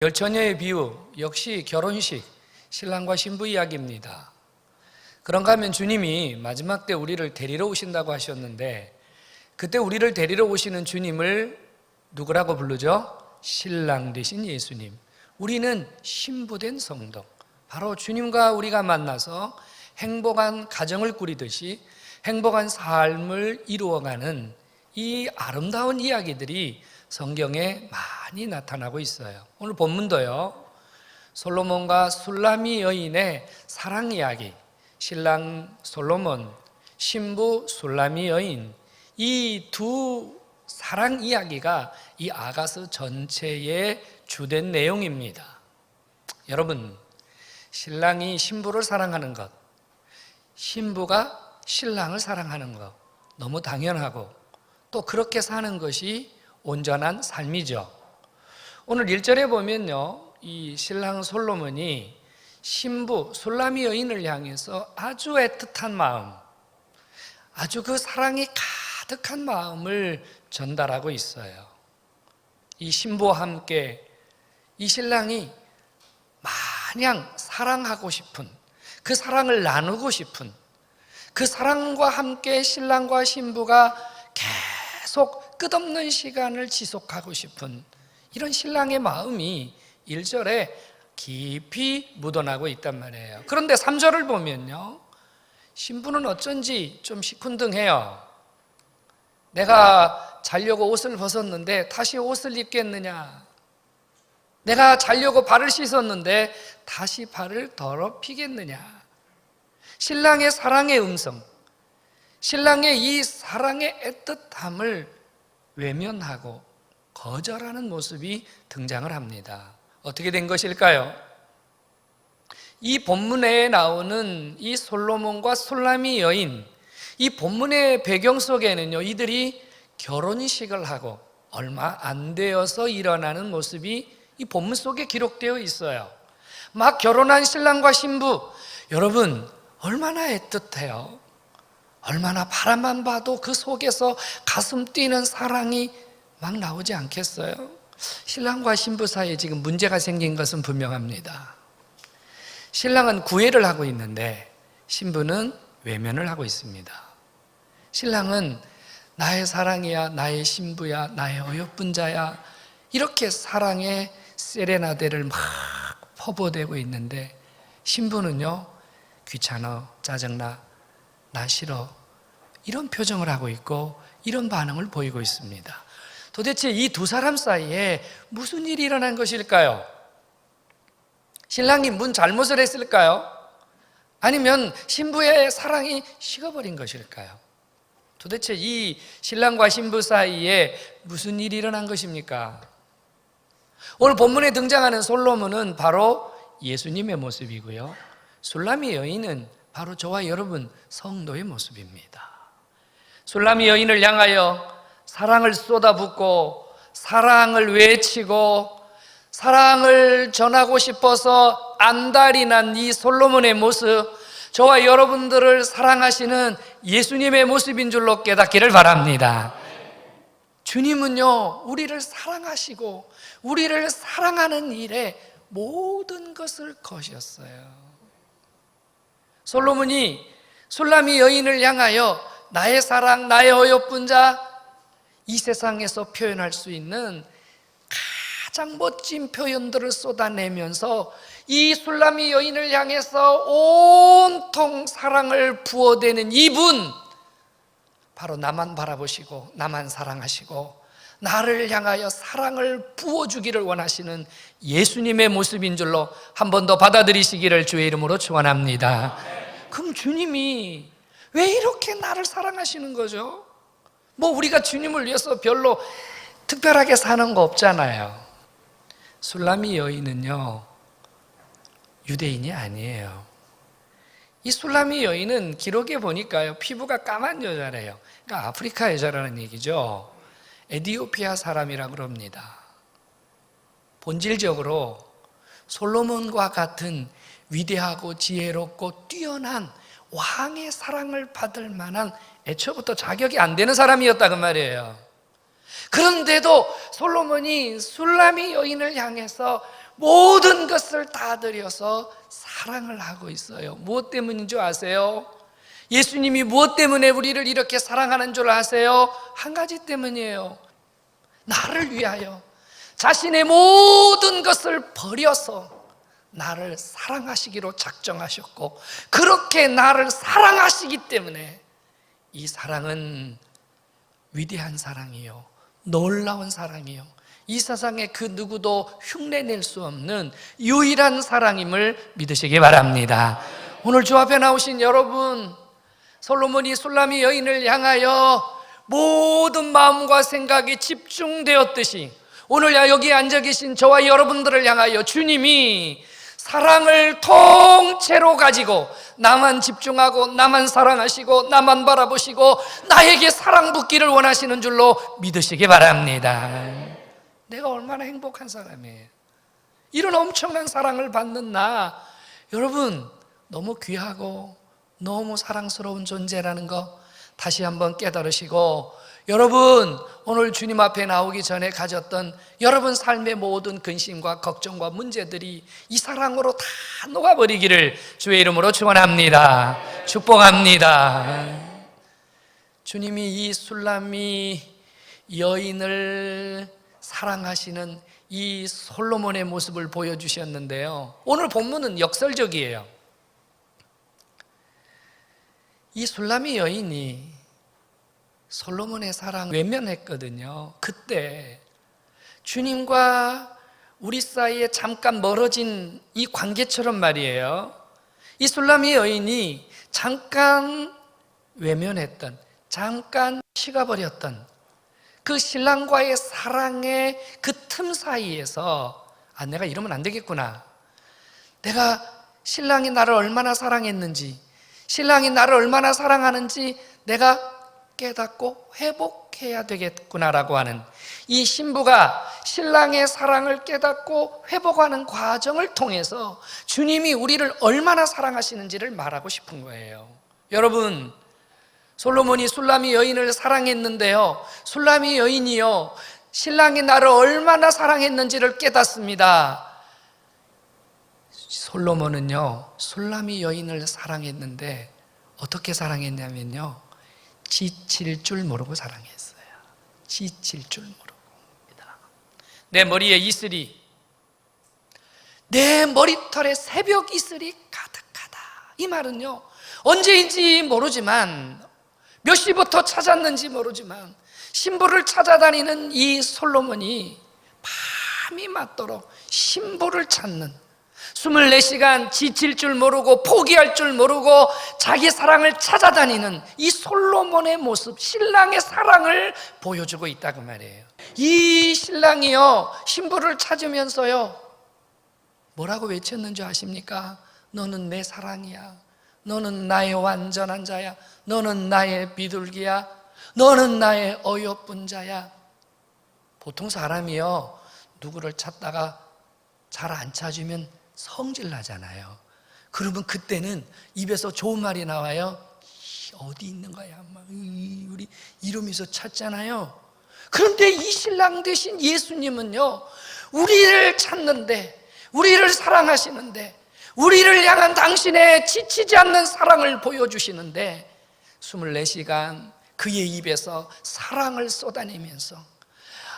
열처녀의 비유, 역시 결혼식, 신랑과 신부 이야기입니다. 그런가 하면 주님이 마지막 때 우리를 데리러 오신다고 하셨는데, 그때 우리를 데리러 오시는 주님을 누구라고 부르죠? 신랑 되신 예수님. 우리는 신부된 성도, 바로 주님과 우리가 만나서 행복한 가정을 꾸리듯이 행복한 삶을 이루어가는 이 아름다운 이야기들이 성경에 많이 나타나고 있어요. 오늘 본문도요, 솔로몬과 술라미 여인의 사랑 이야기, 신랑 솔로몬, 신부 술라미 여인, 이 두 사랑 이야기가 이 아가스 전체의 주된 내용입니다. 여러분, 신랑이 신부를 사랑하는 것, 신부가 신랑을 사랑하는 것, 너무 당연하고 또 그렇게 사는 것이 온전한 삶이죠. 오늘 1절에 보면요, 이 신랑 솔로몬이 신부 술라미 여인을 향해서 아주 애틋한 마음, 아주 그 사랑이 가득한 마음을 전달하고 있어요. 이 신부와 함께 이 신랑이 마냥 사랑하고 싶은, 그 사랑을 나누고 싶은, 그 사랑과 함께 신랑과 신부가 계속 끝없는 시간을 지속하고 싶은 이런 신랑의 마음이 1절에 깊이 묻어나고 있단 말이에요. 그런데 3절을 보면요, 신부는 어쩐지 좀 시큰둥해요. 내가 자려고 옷을 벗었는데 다시 옷을 입겠느냐? 내가 자려고 발을 씻었는데 다시 발을 더럽히겠느냐? 신랑의 사랑의 음성, 신랑의 이 사랑의 애틋함을 외면하고 거절하는 모습이 등장을 합니다. 어떻게 된 것일까요? 이 본문에 나오는 이 솔로몬과 술라미 여인, 이 본문의 배경 속에는요, 이들이 결혼식을 하고 얼마 안 되어서 일어나는 모습이 이 본문 속에 기록되어 있어요. 막 결혼한 신랑과 신부, 여러분 얼마나 애틋해요. 얼마나 바라만 봐도 그 속에서 가슴 뛰는 사랑이 막 나오지 않겠어요? 신랑과 신부 사이에 지금 문제가 생긴 것은 분명합니다. 신랑은 구애를 하고 있는데 신부는 외면을 하고 있습니다. 신랑은 나의 사랑이야, 나의 신부야, 나의 어여쁜 자야, 이렇게 사랑의 세레나데를 막 퍼부어대고 있는데, 신부는요, 귀찮아, 짜증나, 나 싫어, 이런 표정을 하고 있고 이런 반응을 보이고 있습니다. 도대체 이 두 사람 사이에 무슨 일이 일어난 것일까요? 신랑이 뭔 잘못을 했을까요? 아니면 신부의 사랑이 식어버린 것일까요? 도대체 이 신랑과 신부 사이에 무슨 일이 일어난 것입니까? 오늘 본문에 등장하는 솔로몬은 바로 예수님의 모습이고요, 술라미 여인은 바로 저와 여러분 성도의 모습입니다. 술라미 여인을 향하여 사랑을 쏟아붓고 사랑을 외치고 사랑을 전하고 싶어서 안달이 난 이 솔로몬의 모습, 저와 여러분들을 사랑하시는 예수님의 모습인 줄로 깨닫기를 바랍니다. 주님은요, 우리를 사랑하시고 우리를 사랑하는 일에 모든 것을 거셨어요. 솔로몬이 술라미 여인을 향하여 나의 사랑, 나의 어여쁜 자, 이 세상에서 표현할 수 있는 가장 멋진 표현들을 쏟아내면서 이 술라미 여인을 향해서 온통 사랑을 부어대는 이분, 바로 나만 바라보시고 나만 사랑하시고 나를 향하여 사랑을 부어주기를 원하시는 예수님의 모습인 줄로 한 번 더 받아들이시기를 주의 이름으로 축원합니다. 그럼 주님이 왜 이렇게 나를 사랑하시는 거죠? 뭐 우리가 주님을 위해서 별로 특별하게 사는 거 없잖아요. 술라미 여인은요, 유대인이 아니에요. 이 술라미 여인은 기록에 보니까요, 피부가 까만 여자래요. 그러니까 아프리카 여자라는 얘기죠. 에티오피아 사람이라고 그럽니다. 본질적으로 솔로몬과 같은 위대하고 지혜롭고 뛰어난 왕의 사랑을 받을 만한 애초부터 자격이 안 되는 사람이었다 그 말이에요. 그런데도 솔로몬이 술람이 여인을 향해서 모든 것을 다 드려서 사랑을 하고 있어요. 무엇 때문인 줄 아세요? 예수님이 무엇 때문에 우리를 이렇게 사랑하는 줄 아세요? 한 가지 때문이에요. 나를 위하여 자신의 모든 것을 버려서 나를 사랑하시기로 작정하셨고, 그렇게 나를 사랑하시기 때문에 이 사랑은 위대한 사랑이요, 놀라운 사랑이요, 이 세상에 그 누구도 흉내낼 수 없는 유일한 사랑임을 믿으시기 바랍니다. 오늘 주 앞에 나오신 여러분, 솔로몬이 술람이 여인을 향하여 모든 마음과 생각이 집중되었듯이 오늘 여기 앉아 계신 저와 여러분들을 향하여 주님이 사랑을 통째로 가지고 나만 집중하고 나만 사랑하시고 나만 바라보시고 나에게 사랑 붓기를 원하시는 줄로 믿으시기 바랍니다. 내가 얼마나 행복한 사람이에요. 이런 엄청난 사랑을 받는 나, 여러분 너무 귀하고 너무 사랑스러운 존재라는 거 다시 한번 깨달으시고, 여러분 오늘 주님 앞에 나오기 전에 가졌던 여러분 삶의 모든 근심과 걱정과 문제들이 이 사랑으로 다 녹아버리기를 주의 이름으로 축원합니다. 축복합니다. 주님이 이 술람이 여인을 사랑하시는 이 솔로몬의 모습을 보여주셨는데요, 오늘 본문은 역설적이에요. 이 술람이 여인이 솔로몬의 사랑을 외면했거든요. 그때 주님과 우리 사이에 잠깐 멀어진 이 관계처럼 말이에요. 이 술람이 여인이 잠깐 외면했던, 잠깐 식어버렸던 그 신랑과의 사랑의 그 틈 사이에서 내가 이러면 안 되겠구나, 내가 신랑이 나를 얼마나 사랑했는지, 신랑이 나를 얼마나 사랑하는지 내가 깨닫고 회복해야 되겠구나라고 하는, 이 신부가 신랑의 사랑을 깨닫고 회복하는 과정을 통해서 주님이 우리를 얼마나 사랑하시는지를 말하고 싶은 거예요. 여러분, 솔로몬이 술람이 여인을 사랑했는데요, 술람이 여인이요 신랑이 나를 얼마나 사랑했는지를 깨닫습니다. 솔로몬은요 술람이 여인을 사랑했는데 어떻게 사랑했냐면요, 지칠 줄 모르고 사랑했어요. 지칠 줄 모르고. 내 머리에 이슬이, 내 머리털에 새벽 이슬이 가득하다. 이 말은요 언제인지 모르지만, 몇 시부터 찾았는지 모르지만 신부를 찾아다니는 이 솔로몬이 밤이 맞도록 신부를 찾는, 24시간 지칠 줄 모르고 포기할 줄 모르고 자기 사랑을 찾아다니는 이 솔로몬의 모습, 신랑의 사랑을 보여주고 있다고 말이에요. 이 신랑이요 신부를 찾으면서요 뭐라고 외쳤는지 아십니까? 너는 내 사랑이야, 너는 나의 완전한 자야, 너는 나의 비둘기야, 너는 나의 어여쁜 자야. 보통 사람이요 누구를 찾다가 잘 안 찾으면 성질 나잖아요. 그러면 그때는 입에서 좋은 말이 나와요. 어디 있는 거야? 막 우리 이러면서 찾잖아요. 그런데 이 신랑 대신 예수님은요 우리를 찾는데, 우리를 사랑하시는데, 우리를 향한 당신의 지치지 않는 사랑을 보여주시는데 24시간 그의 입에서 사랑을 쏟아내면서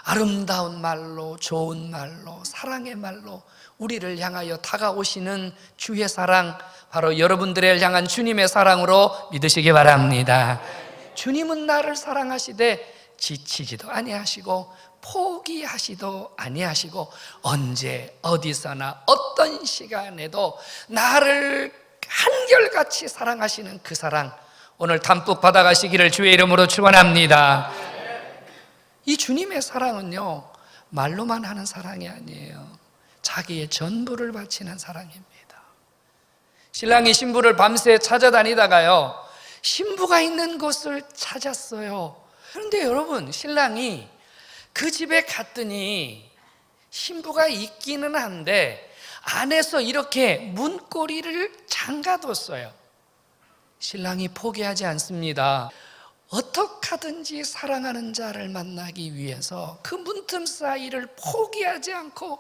아름다운 말로, 좋은 말로, 사랑의 말로 우리를 향하여 다가오시는 주의 사랑, 바로 여러분들을 향한 주님의 사랑으로 믿으시기 바랍니다. 주님은 나를 사랑하시되 지치지도 아니하시고 포기하시도 아니하시고 언제 어디서나 어떤 시간에도 나를 한결같이 사랑하시는 그 사랑, 오늘 담뿍 받아가시기를 주의 이름으로 축원합니다. 이 주님의 사랑은요 말로만 하는 사랑이 아니에요. 자기의 전부를 바치는 사랑입니다. 신랑이 신부를 밤새 찾아다니다가요 신부가 있는 곳을 찾았어요. 그런데 여러분, 신랑이 그 집에 갔더니 신부가 있기는 한데 안에서 이렇게 문고리를 잠가뒀어요. 신랑이 포기하지 않습니다. 어떻게 하든지 사랑하는 자를 만나기 위해서 그 문틈 사이를 포기하지 않고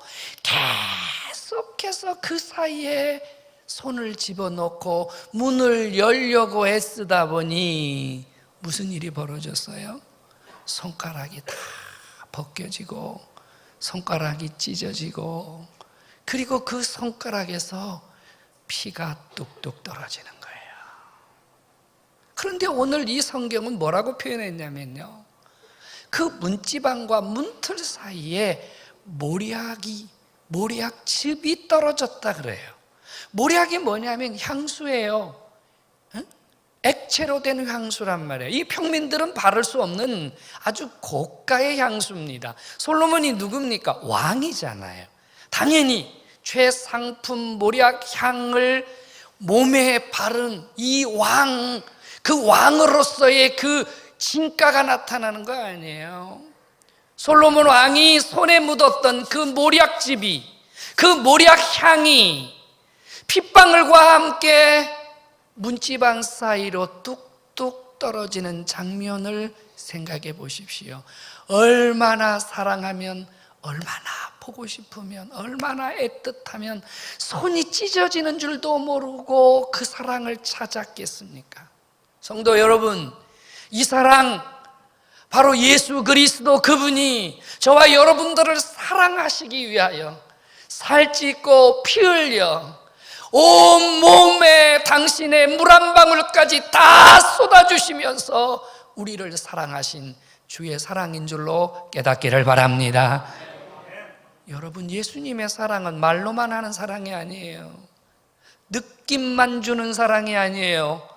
계속해서 그 사이에 손을 집어넣고 문을 열려고 애쓰다 보니 무슨 일이 벌어졌어요? 손가락이 다 벗겨지고 손가락이 찢어지고 그리고 그 손가락에서 피가 뚝뚝 떨어지는 거예요. 그런데 오늘 이 성경은 뭐라고 표현했냐면요, 그 문지방과 문틀 사이에 모략즙이 떨어졌다 그래요. 모략이 뭐냐면 향수예요. 액체로 된 향수란 말이에요. 이 평민들은 바를 수 없는 아주 고가의 향수입니다. 솔로몬이 누굽니까? 왕이잖아요. 당연히 최상품 모략향을 몸에 바른 이 왕, 그 왕으로서의 그 진가가 나타나는 거 아니에요. 솔로몬 왕이 손에 묻었던 그 모략즙이, 그 모략향이 핏방울과 함께 문지방 사이로 뚝뚝 떨어지는 장면을 생각해 보십시오. 얼마나 사랑하면, 얼마나 보고 싶으면, 얼마나 애틋하면 손이 찢어지는 줄도 모르고 그 사랑을 찾았겠습니까? 성도 여러분, 이 사랑 바로 예수 그리스도 그분이 저와 여러분들을 사랑하시기 위하여 살찌고 피 흘려 온 몸에 당신의 물 한 방울까지 다 쏟아주시면서 우리를 사랑하신 주의 사랑인 줄로 깨닫기를 바랍니다. 여러분, 예수님의 사랑은 말로만 하는 사랑이 아니에요. 느낌만 주는 사랑이 아니에요.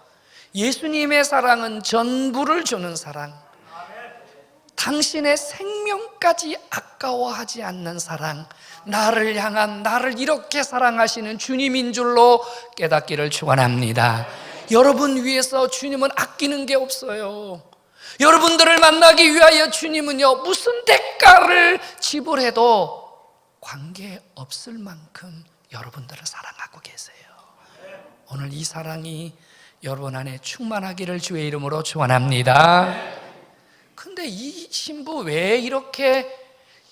예수님의 사랑은 전부를 주는 사랑, 당신의 생명까지 아까워하지 않는 사랑, 나를 향한, 나를 이렇게 사랑하시는 주님인 줄로 깨닫기를 축원합니다. 여러분 위해서 주님은 아끼는 게 없어요. 여러분들을 만나기 위하여 주님은요, 무슨 대가를 지불해도 관계없을 만큼 여러분들을 사랑하고 계세요. 오늘 이 사랑이 여러분 안에 충만하기를 주의 이름으로 축원합니다. 근데 이 신부 왜 이렇게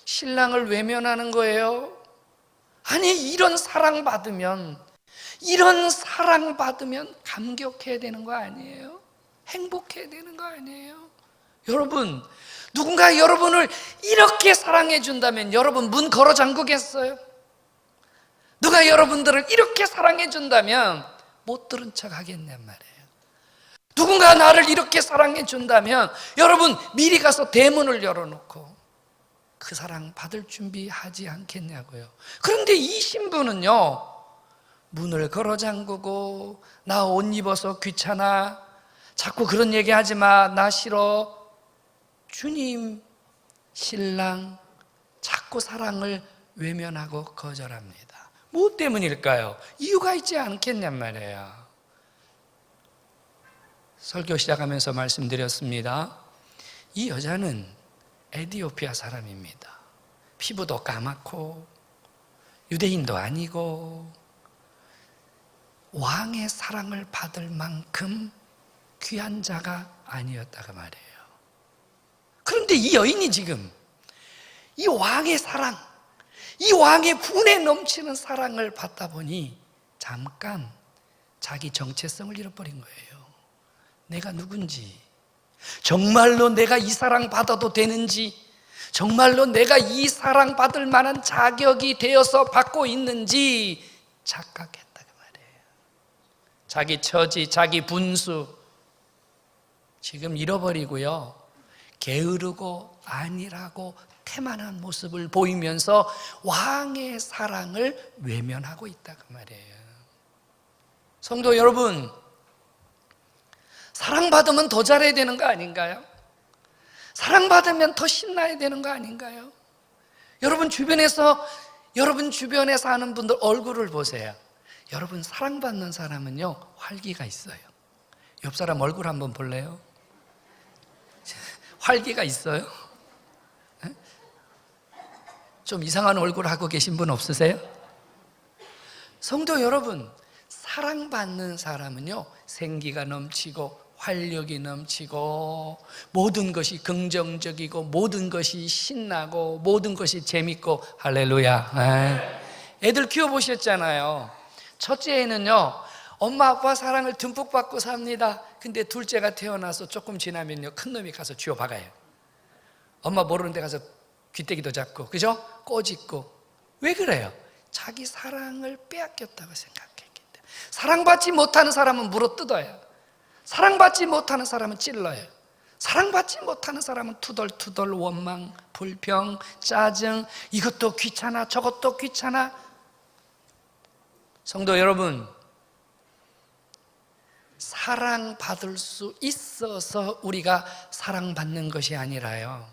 신랑을 외면하는 거예요? 아니, 이런 사랑받으면 감격해야 되는 거 아니에요? 행복해야 되는 거 아니에요? 여러분, 누군가 여러분을 이렇게 사랑해 준다면 여러분 문 걸어 잠그겠어요? 누가 여러분들을 이렇게 사랑해 준다면 못 들은 척 하겠냔 말이에요. 누군가 나를 이렇게 사랑해 준다면 여러분 미리 가서 대문을 열어놓고 그 사랑 받을 준비하지 않겠냐고요. 그런데 이 신부는요, 문을 걸어 잠그고 나 옷 입어서 귀찮아, 자꾸 그런 얘기 하지 마, 나 싫어, 주님, 신랑 자꾸 사랑을 외면하고 거절합니다. 무엇 때문일까요? 이유가 있지 않겠냔 말이에요. 설교 시작하면서 말씀드렸습니다. 이 여자는 에티오피아 사람입니다. 피부도 까맣고 유대인도 아니고 왕의 사랑을 받을 만큼 귀한 자가 아니었다고 말이에요. 그런데 이 여인이 지금 이 왕의 사랑, 이 왕의 분에 넘치는 사랑을 받다 보니 잠깐 자기 정체성을 잃어버린 거예요. 내가 누군지, 정말로 내가 이 사랑 받아도 되는지, 정말로 내가 이 사랑 받을 만한 자격이 되어서 받고 있는지 착각했다고 말이에요. 자기 처지, 자기 분수 지금 잃어버리고요, 게으르고 안일하고 태만한 모습을 보이면서 왕의 사랑을 외면하고 있다고 말이에요. 성도 여러분, 사랑받으면 더 잘해야 되는 거 아닌가요? 사랑받으면 더 신나야 되는 거 아닌가요? 여러분 주변에 사는 분들 얼굴을 보세요. 여러분, 사랑받는 사람은요, 활기가 있어요. 옆 사람 얼굴 한번 볼래요? 활기가 있어요? 좀 이상한 얼굴 하고 계신 분 없으세요? 성도 여러분, 사랑받는 사람은요, 생기가 넘치고 활력이 넘치고 모든 것이 긍정적이고 모든 것이 신나고 모든 것이 재밌고 할렐루야. 애들 키워보셨잖아요. 첫째에는요 엄마 아빠 사랑을 듬뿍 받고 삽니다. 근데 둘째가 태어나서 조금 지나면요 큰 놈이 가서 쥐어박아요. 엄마 모르는 데 가서 귀때기도 잡고 그죠? 꼬집고. 왜 그래요? 자기 사랑을 빼앗겼다고 생각했기 때문에. 사랑받지 못하는 사람은 물어뜯어요. 사랑받지 못하는 사람은 찔러요. 사랑받지 못하는 사람은 투덜투덜 원망, 불평, 짜증, 이것도 귀찮아 저것도 귀찮아. 성도 여러분, 사랑받을 수 있어서 우리가 사랑받는 것이 아니라요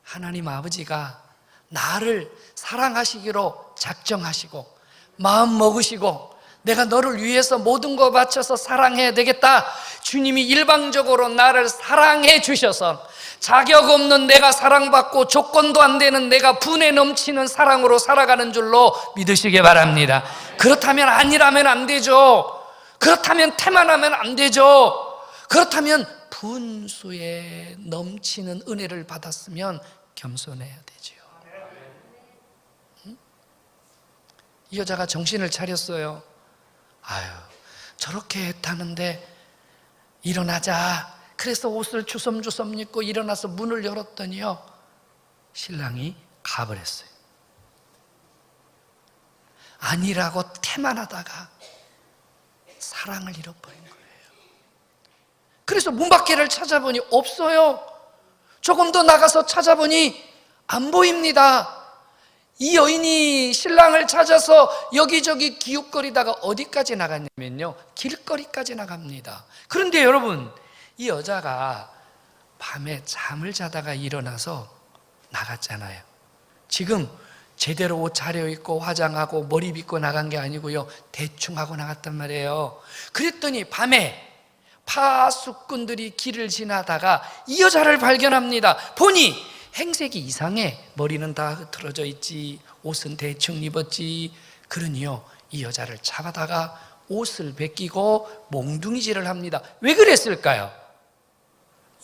하나님 아버지가 나를 사랑하시기로 작정하시고 마음 먹으시고 내가 너를 위해서 모든 거 바쳐서 사랑해야 되겠다. 주님이 일방적으로 나를 사랑해 주셔서 자격 없는 내가 사랑받고 조건도 안 되는 내가 분에 넘치는 사랑으로 살아가는 줄로 믿으시기 바랍니다. 그렇다면 아니라면 안 되죠. 그렇다면 태만하면 안 되죠. 그렇다면 분수에 넘치는 은혜를 받았으면 겸손해야 되죠. 이 여자가 정신을 차렸어요. 아유, 저렇게 했다는데 일어나자. 그래서 옷을 주섬주섬 입고 일어나서 문을 열었더니요 신랑이 가버렸어요. 아니라고 태만하다가 사랑을 잃어버린 거예요. 그래서 문 밖에를 찾아보니 없어요. 조금 더 나가서 찾아보니 안 보입니다. 이 여인이 신랑을 찾아서 여기저기 기웃거리다가 어디까지 나갔냐면요 길거리까지 나갑니다. 그런데 여러분, 이 여자가 밤에 잠을 자다가 일어나서 나갔잖아요. 지금 제대로 옷 차려입고 화장하고 머리 빗고 나간 게 아니고요 대충 하고 나갔단 말이에요. 그랬더니 밤에 파수꾼들이 길을 지나다가 이 여자를 발견합니다. 보니 행색이 이상해. 머리는 다 흐트러져 있지, 옷은 대충 입었지. 그러니요 이 여자를 잡아다가 옷을 벗기고 몽둥이질을 합니다. 왜 그랬을까요?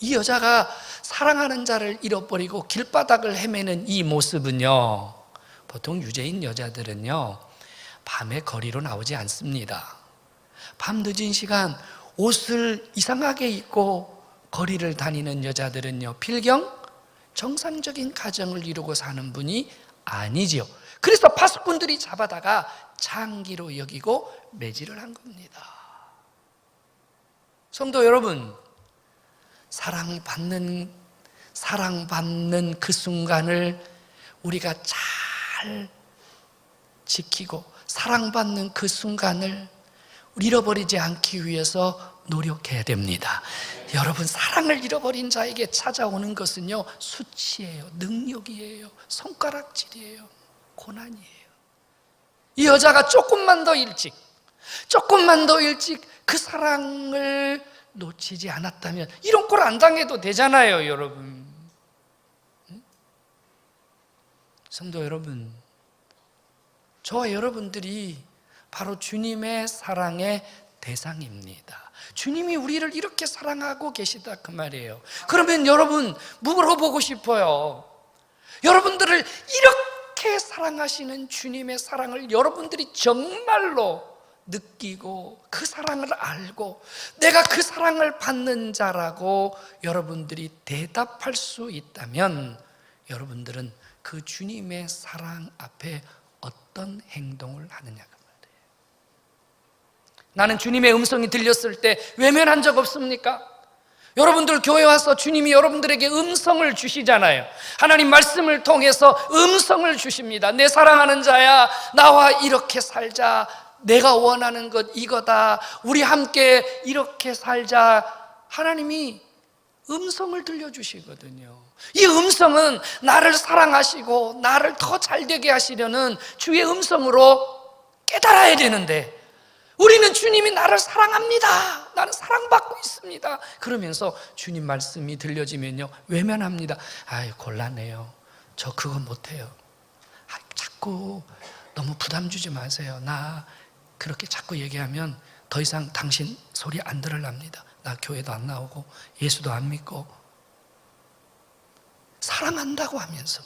이 여자가 사랑하는 자를 잃어버리고 길바닥을 헤매는 이 모습은요 보통 유죄인 여자들은요 밤에 거리로 나오지 않습니다. 밤 늦은 시간 옷을 이상하게 입고 거리를 다니는 여자들은요 필경 정상적인 가정을 이루고 사는 분이 아니지요. 그래서 파수꾼들이 잡아다가 창기로 여기고 매질을 한 겁니다. 성도 여러분, 사랑받는 그 순간을 우리가 잘 지키고 사랑받는 그 순간을 잃어버리지 않기 위해서 노력해야 됩니다. 여러분, 사랑을 잃어버린 자에게 찾아오는 것은요 수치예요, 능력이에요, 손가락질이에요, 고난이에요. 이 여자가 조금만 더 일찍 그 사랑을 놓치지 않았다면 이런 꼴 안 당해도 되잖아요, 여러분. 성도 여러분, 저와 여러분들이 바로 주님의 사랑의 대상입니다. 주님이 우리를 이렇게 사랑하고 계시다 그 말이에요. 그러면 여러분 물어보고 싶어요. 여러분들을 이렇게 사랑하시는 주님의 사랑을 여러분들이 정말로 느끼고 그 사랑을 알고 내가 그 사랑을 받는 자라고 여러분들이 대답할 수 있다면 여러분들은 그 주님의 사랑 앞에 어떤 행동을 하느냐가 말이에요. 나는 주님의 음성이 들렸을 때 외면한 적 없습니까? 여러분들 교회 와서 주님이 여러분들에게 음성을 주시잖아요. 하나님 말씀을 통해서 음성을 주십니다. 내 사랑하는 자야, 나와 이렇게 살자. 내가 원하는 것 이거다. 우리 함께 이렇게 살자. 하나님이 음성을 들려주시거든요. 이 음성은 나를 사랑하시고 나를 더 잘되게 하시려는 주의 음성으로 깨달아야 되는데 우리는 주님이 나를 사랑합니다, 나는 사랑받고 있습니다 그러면서 주님 말씀이 들려지면요 외면합니다. 아이 곤란해요, 저 그거 못해요. 자꾸 너무 부담 주지 마세요. 나 그렇게 자꾸 얘기하면 더 이상 당신 소리 안 들으랍니다. 나 교회도 안 나오고 예수도 안 믿고 사랑한다고 하면서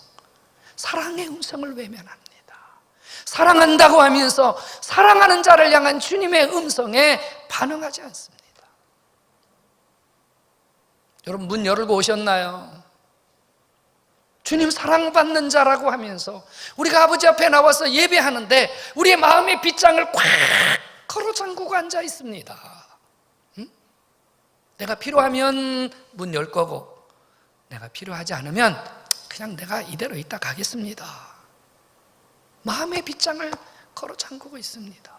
사랑의 음성을 외면합니다. 사랑한다고 하면서 사랑하는 자를 향한 주님의 음성에 반응하지 않습니다. 여러분 문 열고 오셨나요? 주님 사랑받는 자라고 하면서 우리가 아버지 앞에 나와서 예배하는데 우리의 마음의 빗장을 꽉 걸어 잠그고 앉아 있습니다. 응? 내가 필요하면 문 열 거고 내가 필요하지 않으면 그냥 내가 이대로 있다 가겠습니다. 마음의 빗장을 걸어 잠그고 있습니다.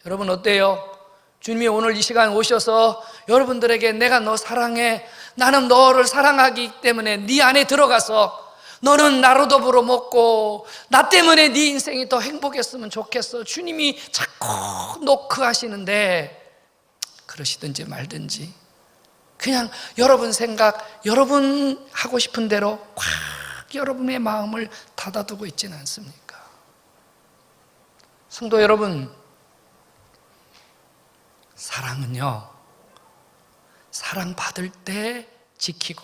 여러분 어때요? 주님이 오늘 이 시간 오셔서 여러분들에게 내가 너 사랑해, 나는 너를 사랑하기 때문에 네 안에 들어가서 너는 나로 더불어 먹고 나 때문에 네 인생이 더 행복했으면 좋겠어, 주님이 자꾸 노크하시는데 그러시든지 말든지 그냥 여러분 생각, 여러분 하고 싶은 대로 꽉 여러분의 마음을 닫아두고 있지는 않습니까? 성도 여러분, 사랑은요, 사랑받을 때 지키고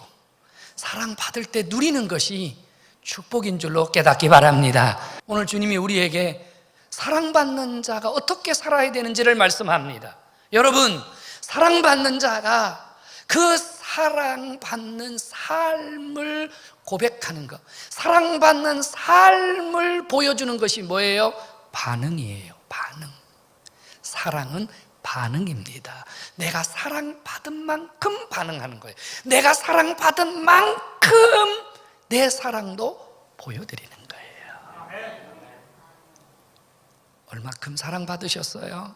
사랑받을 때 누리는 것이 축복인 줄로 깨닫기 바랍니다. 오늘 주님이 우리에게 사랑받는 자가 어떻게 살아야 되는지를 말씀합니다. 여러분, 사랑받는 자가 그 사랑받는 삶을 고백하는 것, 사랑받는 삶을 보여주는 것이 뭐예요? 반응이에요. 반응. 사랑은 반응입니다. 내가 사랑받은 만큼 반응하는 거예요. 내가 사랑받은 만큼 내 사랑도 보여드리는 거예요. 얼마큼 사랑받으셨어요?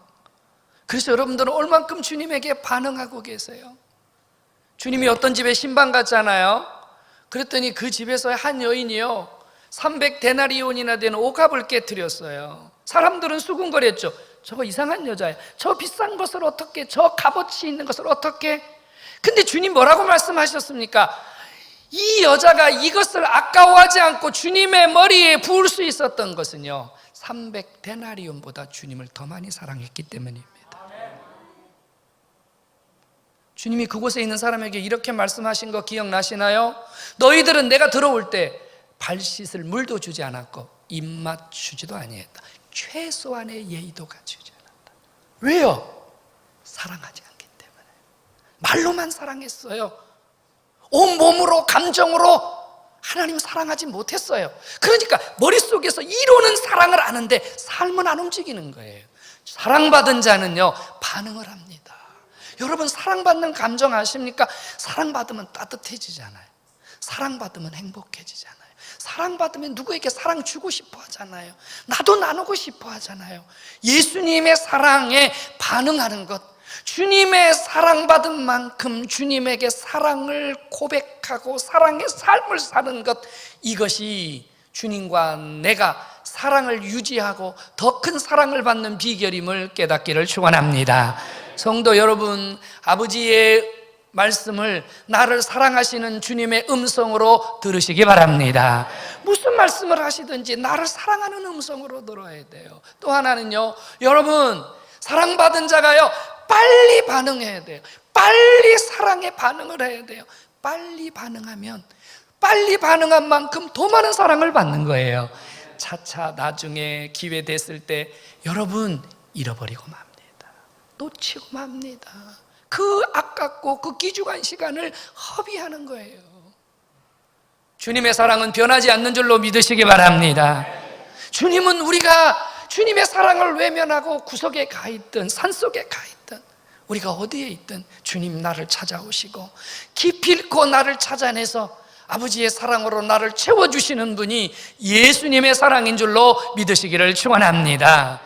그래서 여러분들은 얼만큼 주님에게 반응하고 계세요? 주님이 어떤 집에 신방 갔잖아요. 그랬더니 그 집에서 한 여인이요 300데나리온이나 되는 옥합을 깨뜨렸어요. 사람들은 수군거렸죠. 저거 이상한 여자야, 저 비싼 것을 어떻게, 저 값어치 있는 것을 어떻게. 근데 주님 뭐라고 말씀하셨습니까? 이 여자가 이것을 아까워하지 않고 주님의 머리에 부을 수 있었던 것은요 300데나리온보다 주님을 더 많이 사랑했기 때문입니다. 주님이 그곳에 있는 사람에게 이렇게 말씀하신 거 기억나시나요? 너희들은 내가 들어올 때 발 씻을 물도 주지 않았고 입맛 주지도 아니했다. 최소한의 예의도 갖추지 않았다. 왜요? 사랑하지 않기 때문에. 말로만 사랑했어요. 온 몸으로 감정으로 하나님 사랑하지 못했어요. 그러니까 머릿속에서 이루는 사랑을 아는데 삶은 안 움직이는 거예요. 사랑받은 자는요 반응을 합니다. 여러분 사랑받는 감정 아십니까? 사랑받으면 따뜻해지잖아요. 사랑받으면 행복해지잖아요. 사랑받으면 누구에게 사랑 주고 싶어 하잖아요. 나도 나누고 싶어 하잖아요. 예수님의 사랑에 반응하는 것, 주님의 사랑받은 만큼 주님에게 사랑을 고백하고 사랑의 삶을 사는 것, 이것이 주님과 내가 사랑을 유지하고 더 큰 사랑을 받는 비결임을 깨닫기를 축원합니다. 성도 여러분, 아버지의 말씀을 나를 사랑하시는 주님의 음성으로 들으시기 바랍니다. 무슨 말씀을 하시든지 나를 사랑하는 음성으로 들어야 돼요. 또 하나는요, 여러분 사랑받은 자가요 빨리 반응해야 돼요. 빨리 사랑에 반응을 해야 돼요. 빨리 반응하면 빨리 반응한 만큼 더 많은 사랑을 받는 거예요. 차차 나중에 기회 됐을 때 여러분 잃어버리고 맙니다. 놓치고 맙니다. 그 아깝고 그 귀중한 시간을 허비하는 거예요. 주님의 사랑은 변하지 않는 줄로 믿으시기 바랍니다. 주님은 우리가 주님의 사랑을 외면하고 구석에 가 있든 산속에 가 있든 우리가 어디에 있든 주님 나를 찾아오시고 기필코 나를 찾아내서 아버지의 사랑으로 나를 채워주시는 분이 예수님의 사랑인 줄로 믿으시기를 축원합니다.